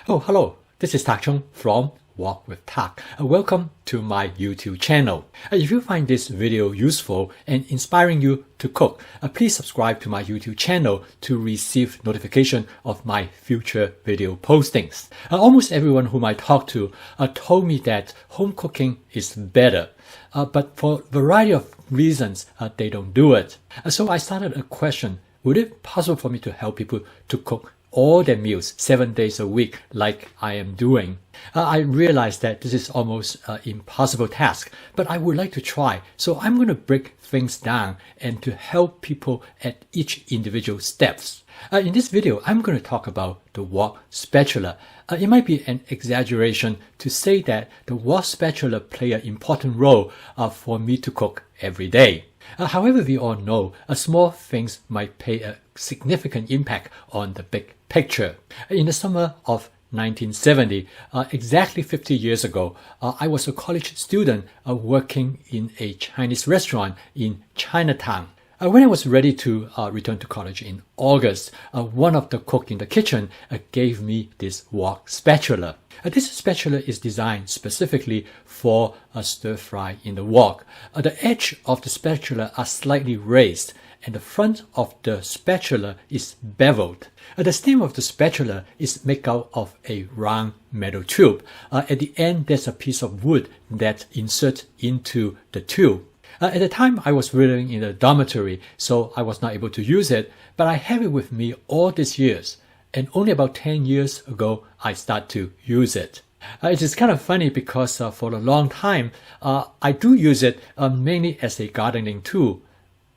Oh, hello. This is Tak Chung from Wok with Tak. Welcome to my YouTube channel. If you find this video useful and inspiring you to cook, please subscribe to my YouTube channel to receive notification of my future video postings. Almost everyone whom I talked to told me that home cooking is better, but for a variety of reasons, they don't do it. So I started a question: would it be possible for me to help people to cook all their meals 7 days a week like I am doing? I realize that this is almost an impossible task, but I would like to try. So I'm going to break things down and to help people at each individual steps. In this video, I'm going to talk about the wok spatula. It might be an exaggeration to say that the wok spatula play an important role for me to cook every day. However, we all know small things might pay a significant impact on the big picture. In the summer of 1970, exactly 50 years ago, I was a college student working in a Chinese restaurant in Chinatown. When I was ready to return to college in August, one of the cooks in the kitchen gave me this wok spatula. This spatula is designed specifically for a stir fry in the wok. The edge of the spatula are slightly raised, and the front of the spatula is beveled. The stem of the spatula is made out of a round metal tube. At the end, there's a piece of wood that inserts into the tube. At the time, I was living in a dormitory, so I was not able to use it, but I have it with me all these years. And only about 10 years ago, I started to use it. It is kind of funny because for a long time, I do use it mainly as a gardening tool.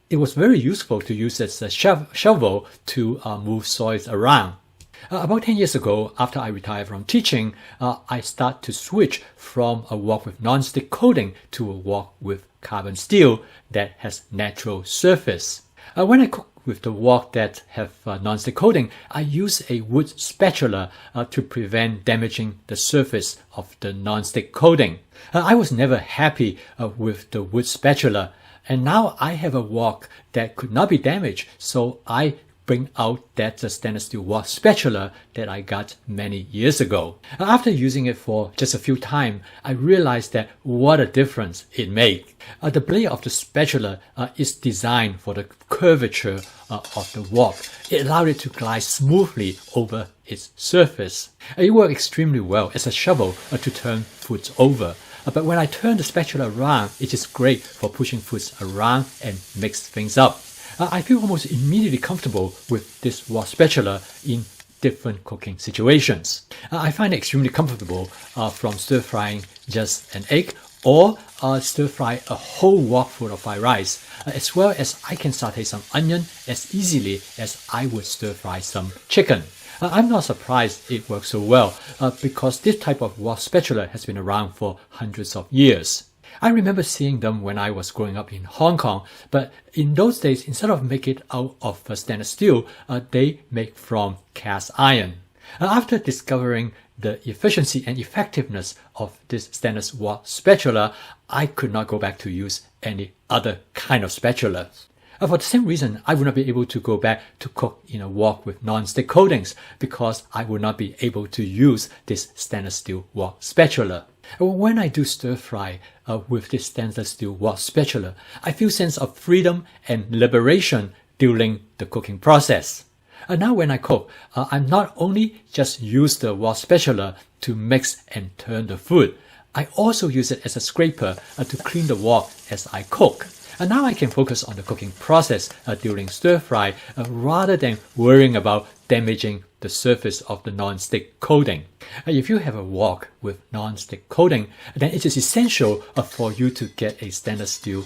It was very useful to use as a shovel to move soils around. About 10 years ago, after I retired from teaching, I started to switch from a wok with non-stick coating to a wok with carbon steel that has natural surface. When I cook with the wok that have non-stick coating, I use a wood spatula to prevent damaging the surface of the non-stick coating. I was never happy with the wood spatula, and now I have a wok that could not be damaged, so I bring out that stainless steel wok spatula that I got many years ago. After using it for just a few times, I realized that what a difference it made. The blade of the spatula is designed for the curvature of the wok. It allowed it to glide smoothly over its surface. It worked extremely well as a shovel to turn foods over. But when I turn the spatula around, it is great for pushing foods around and mix things up. I feel almost immediately comfortable with this wok spatula in different cooking situations. I find it extremely comfortable from stir frying just an egg or stir fry a whole wok full of fried rice, as well as I can saute some onion as easily as I would stir fry some chicken. I'm not surprised it works so well because this type of wok spatula has been around for hundreds of years. I remember seeing them when I was growing up in Hong Kong, but in those days, instead of making it out of stainless steel, they make from cast iron. After discovering the efficiency and effectiveness of this stainless wok spatula, I could not go back to use any other kind of spatula. For the same reason, I would not be able to go back to cook in a wok with non-stick coatings because I would not be able to use this stainless steel wok spatula. When I do stir fry with this stainless steel wok spatula, I feel sense of freedom and liberation during the cooking process. Now when I cook, I'm not only just use the wok spatula to mix and turn the food, I also use it as a scraper to clean the wok as I cook. And now I can focus on the cooking process during stir fry rather than worrying about damaging the surface of the non-stick coating. If you have a wok with non-stick coating, then it is essential for you to get a stainless steel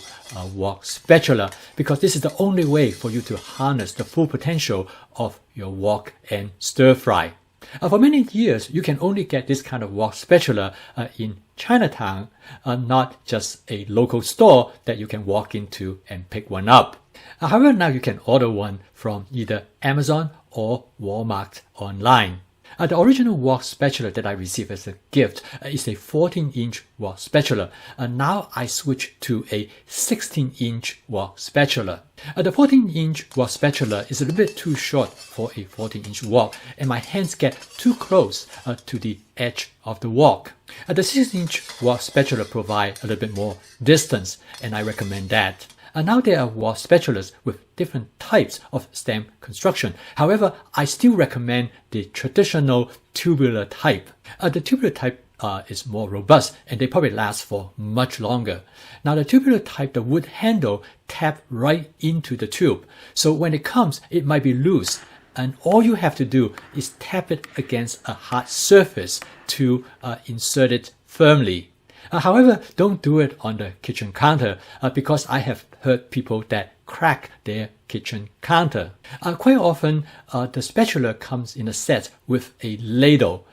wok spatula because this is the only way for you to harness the full potential of your wok and stir fry. For many years, you can only get this kind of wok spatula in Chinatown, not just a local store that you can walk into and pick one up. However, now you can order one from either Amazon or Walmart online. The original wok spatula that I received as a gift is a 14-inch wok spatula. Now I switch to a 16-inch wok spatula. The 14-inch wok spatula is a little bit too short for a 14-inch wok, and my hands get too close to the edge of the wok. The 16-inch wok spatula provides a little bit more distance, and I recommend that. Now there are wok spatulas with different types of stem construction. However, I still recommend the traditional tubular type. The tubular type is more robust and they probably last for much longer. Now the tubular type, the wood handle taps right into the tube. So when it comes, it might be loose. And all you have to do is tap it against a hard surface to insert it firmly. However, don't do it on the kitchen counter because I have heard people that crack their kitchen counter. Quite often, the spatula comes in a set with a ladle.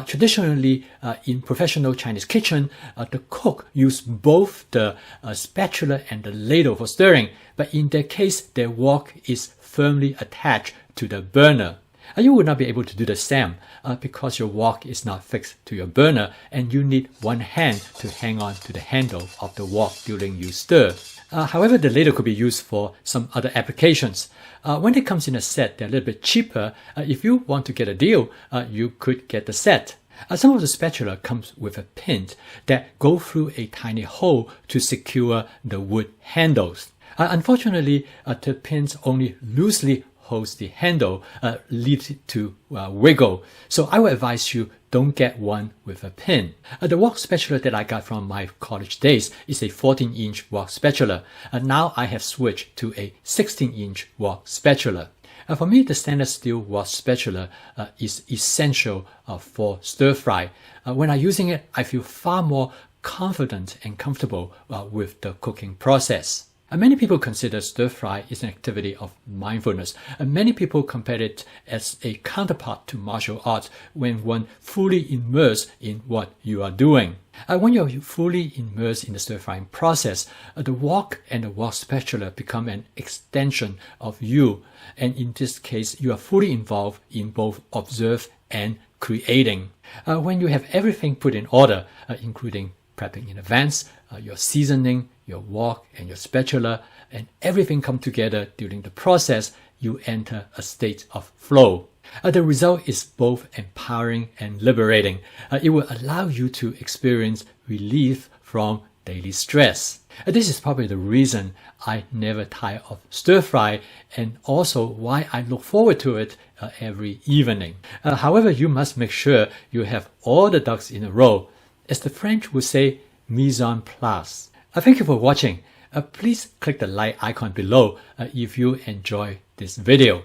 Traditionally, in professional Chinese kitchen, the cook use both the spatula and the ladle for stirring, but in their case, their wok is firmly attached to the burner. You will not be able to do the same because your wok is not fixed to your burner and you need one hand to hang on to the handle of the wok during you stir. However, the ladle could be used for some other applications. When it comes in a set, they're a little bit cheaper. If you want to get a deal, you could get the set. Some of the spatula comes with a pin that go through a tiny hole to secure the wood handles. Unfortunately, the pins only loosely holds the handle, leaves it to wiggle. So I would advise you don't get one with a pin. The wok spatula that I got from my college days is a 14-inch wok spatula. Now I have switched to a 16-inch wok spatula. For me, the stainless steel wok spatula is essential for stir fry. When I'm using it, I feel far more confident and comfortable with the cooking process. Many people consider stir fry is an activity of mindfulness. Many people compare it as a counterpart to martial arts when one fully immersed in what you are doing. When you're fully immersed in the stir frying process, the wok and the wok spatula become an extension of you. And in this case, you are fully involved in both observe and creating. When you have everything put in order, including prepping in advance, your seasoning, your wok and your spatula, and everything come together during the process, you enter a state of flow. The result is both empowering and liberating. It will allow you to experience relief from daily stress. This is probably the reason I never tire of stir fry and also why I look forward to it every evening. However, you must make sure you have all the ducks in a row. As the French would say, mise en place. Thank you for watching. Please click the like icon below if you enjoy this video.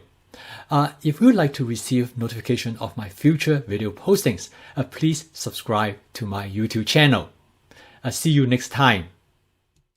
If you would like to receive notification of my future video postings, please subscribe to my YouTube channel. See you next time.